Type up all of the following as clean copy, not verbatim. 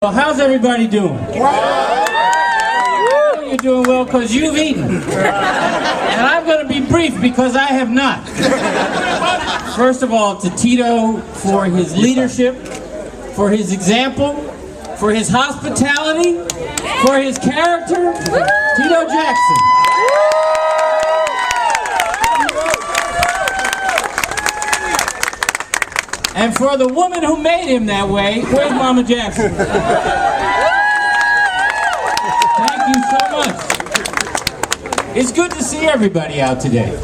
Well, how's everybody doing? You're doing well because you've eaten. And I'm going to be brief because I have not. First of all, to Tito for his leadership, for his example, for his hospitality, for his character, Tito Jackson. And for the woman who made him that way, where's Mama Jackson? Thank you so much. It's good to see everybody out today.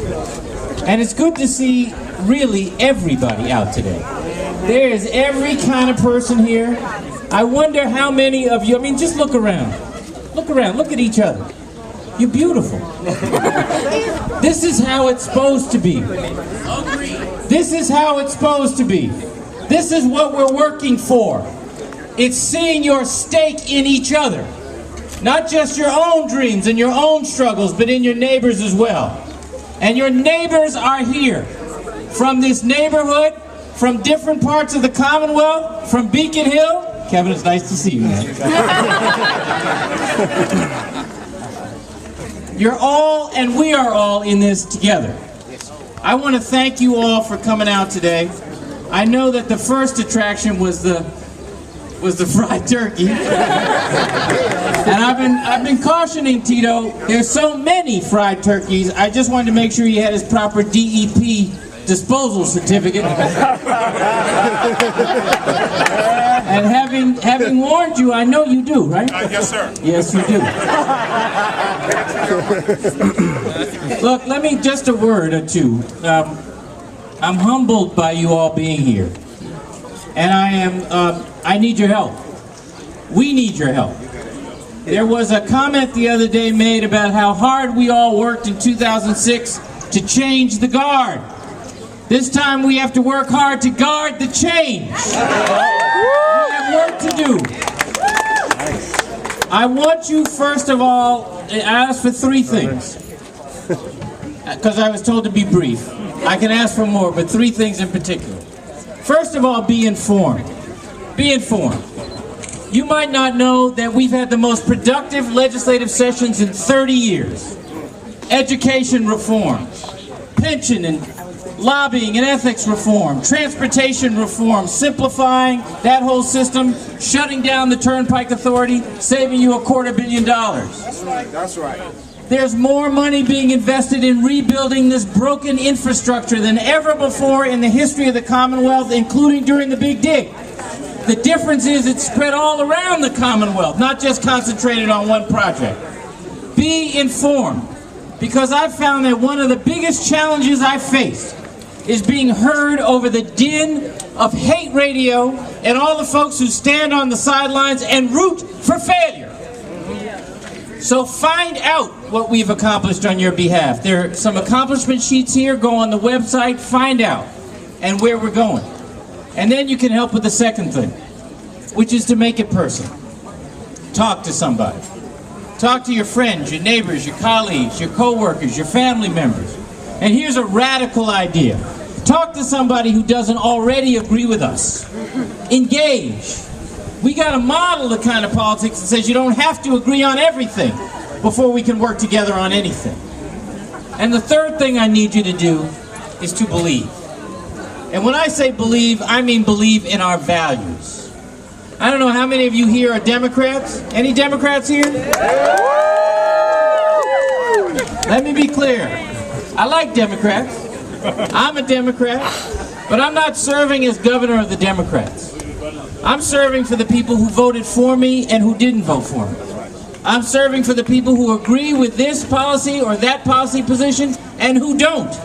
And it's good to see really everybody out today. There is every kind of person here. I wonder how many of you, just look around. Look around, look at each other. You're beautiful. This is how it's supposed to be. This is how it's supposed to be. This is what we're working for. It's seeing your stake in each other. Not just your own dreams and your own struggles, but in your neighbors as well. And your neighbors are here. From this neighborhood, from different parts of the Commonwealth, from Beacon Hill. Kevin, it's nice to see you, man. You're all, and we are all in this together. I want to thank you all for coming out today. I know that the first attraction was the fried turkey. And I've been cautioning Tito, there's so many fried turkeys, I just wanted to make sure he had his proper DEP disposal certificate. And having warned you, I know you do, right? Yes, sir. Yes, you do. Look, let me, just a word or two. I'm humbled by you all being here. And I need your help. We need your help. There was a comment the other day made about how hard we all worked in 2006 to change the guard. This time we have to work hard to guard the change. We have work to do. I want you, first of all, I ask for three things. Because I was told to be brief. I can ask for more, but three things in particular. First of all, be informed. Be informed. You might not know that we've had the most productive legislative sessions in 30 years. Education reform, pension and lobbying and ethics reform, transportation reform, simplifying that whole system, shutting down the Turnpike Authority, saving you $250 million. That's right, that's right. There's more money being invested in rebuilding this broken infrastructure than ever before in the history of the Commonwealth, including during the Big Dig. The difference is it's spread all around the Commonwealth, not just concentrated on one project. Be informed, because I've found that one of the biggest challenges I've faced is being heard over the din of hate radio and all the folks who stand on the sidelines and root for failure. So find out what we've accomplished on your behalf. There are some accomplishment sheets here. Go on the website, find out, and where we're going. And then you can help with the second thing, which is to make it personal. Talk to somebody. Talk to your friends, your neighbors, your colleagues, your co-workers, your family members. And here's a radical idea. Talk to somebody who doesn't already agree with us. Engage. We got to model the kind of politics that says you don't have to agree on everything before we can work together on anything. And the third thing I need you to do is to believe. And when I say believe, I mean believe in our values. I don't know how many of you here are Democrats. Any Democrats here? Let me be clear. I like Democrats. I'm a Democrat, but I'm not serving as governor of the Democrats. I'm serving for the people who voted for me and who didn't vote for me. I'm serving for the people who agree with this policy or that policy position and who don't.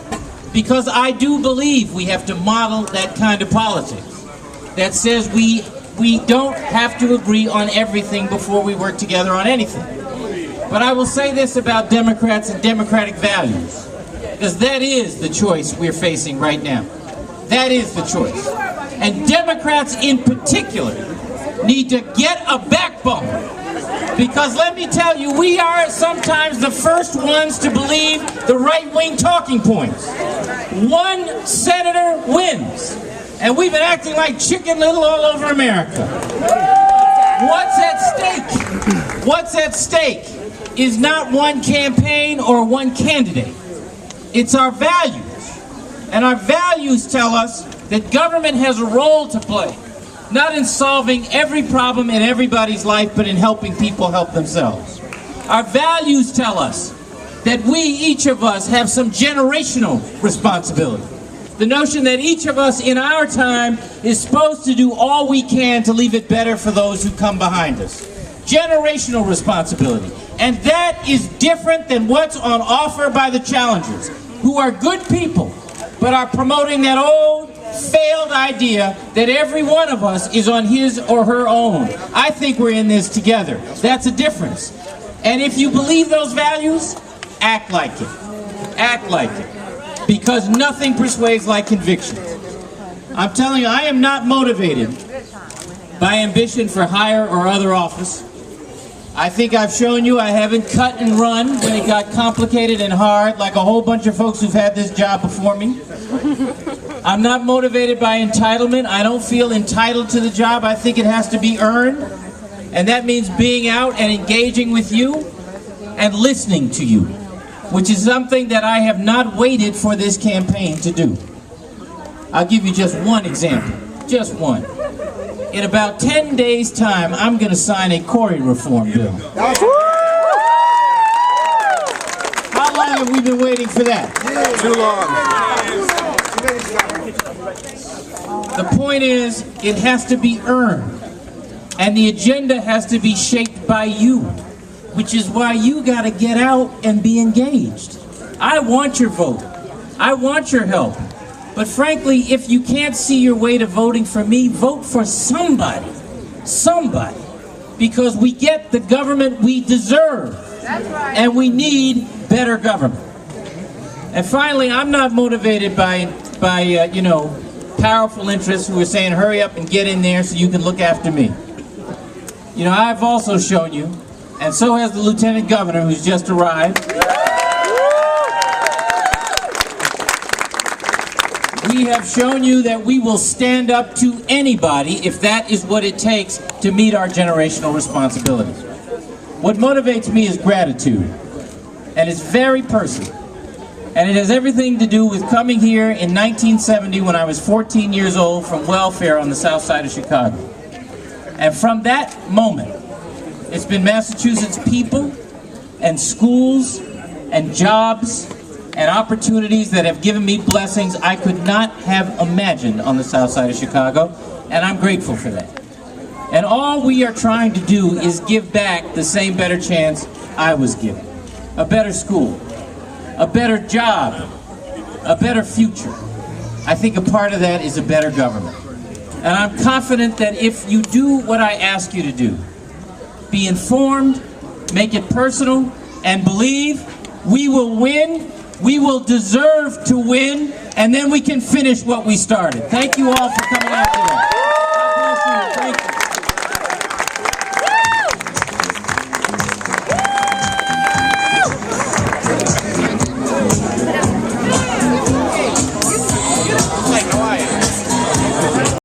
Because I do believe we have to model that kind of politics that says we don't have to agree on everything before we work together on anything. But I will say this about Democrats and democratic values, because that is the choice we're facing right now. That is the choice. And Democrats in particular need to get a backbone. Because let me tell you, we are sometimes the first ones to believe the right-wing talking points. One senator wins. And we've been acting like Chicken Little all over America. What's at stake? What's at stake is not one campaign or one candidate. It's our values. And our values tell us that government has a role to play, not in solving every problem in everybody's life, but in helping people help themselves. Our values tell us that we, each of us, have some generational responsibility. The notion that each of us in our time is supposed to do all we can to leave it better for those who come behind us. Generational responsibility. And that is different than what's on offer by the challengers, who are good people, but are promoting that old, failed idea that every one of us is on his or her own. I think we're in this together. That's a difference. And if you believe those values, act like it. Act like it. Because nothing persuades like conviction. I'm telling you, I am not motivated by ambition for higher or other office. I think I've shown you I haven't cut and run when it got complicated and hard like a whole bunch of folks who've had this job before me. I'm not motivated by entitlement. I don't feel entitled to the job. I think it has to be earned. And that means being out and engaging with you and listening to you, which is something that I have not waited for this campaign to do. I'll give you just one example, just one. In about 10 days' time, I'm going to sign a quarry reform bill. How long have we been waiting for that? Too long. The point is, it has to be earned. And the agenda has to be shaped by you, which is why you got to get out and be engaged. I want your vote. I want your help. But frankly, if you can't see your way to voting for me, vote for somebody. Somebody. Because we get the government we deserve. That's right. And we need better government. And finally, I'm not motivated by powerful interests who are saying, hurry up and get in there so you can look after me. You know, I've also shown you, and so has the Lieutenant Governor who's just arrived. We have shown you that we will stand up to anybody if that is what it takes to meet our generational responsibilities. What motivates me is gratitude, and it's very personal. And it has everything to do with coming here in 1970 when I was 14 years old from welfare on the south side of Chicago. And from that moment, it's been Massachusetts people and schools and jobs and opportunities that have given me blessings I could not have imagined on the south side of Chicago, and I'm grateful for that. And all we are trying to do is give back the same better chance I was given. A better school, a better job, a better future. I think a part of that is a better government. And I'm confident that if you do what I ask you to do, be informed, make it personal, and believe, we will win, we will deserve to win, and then we can finish what we started. Thank you all for coming out today.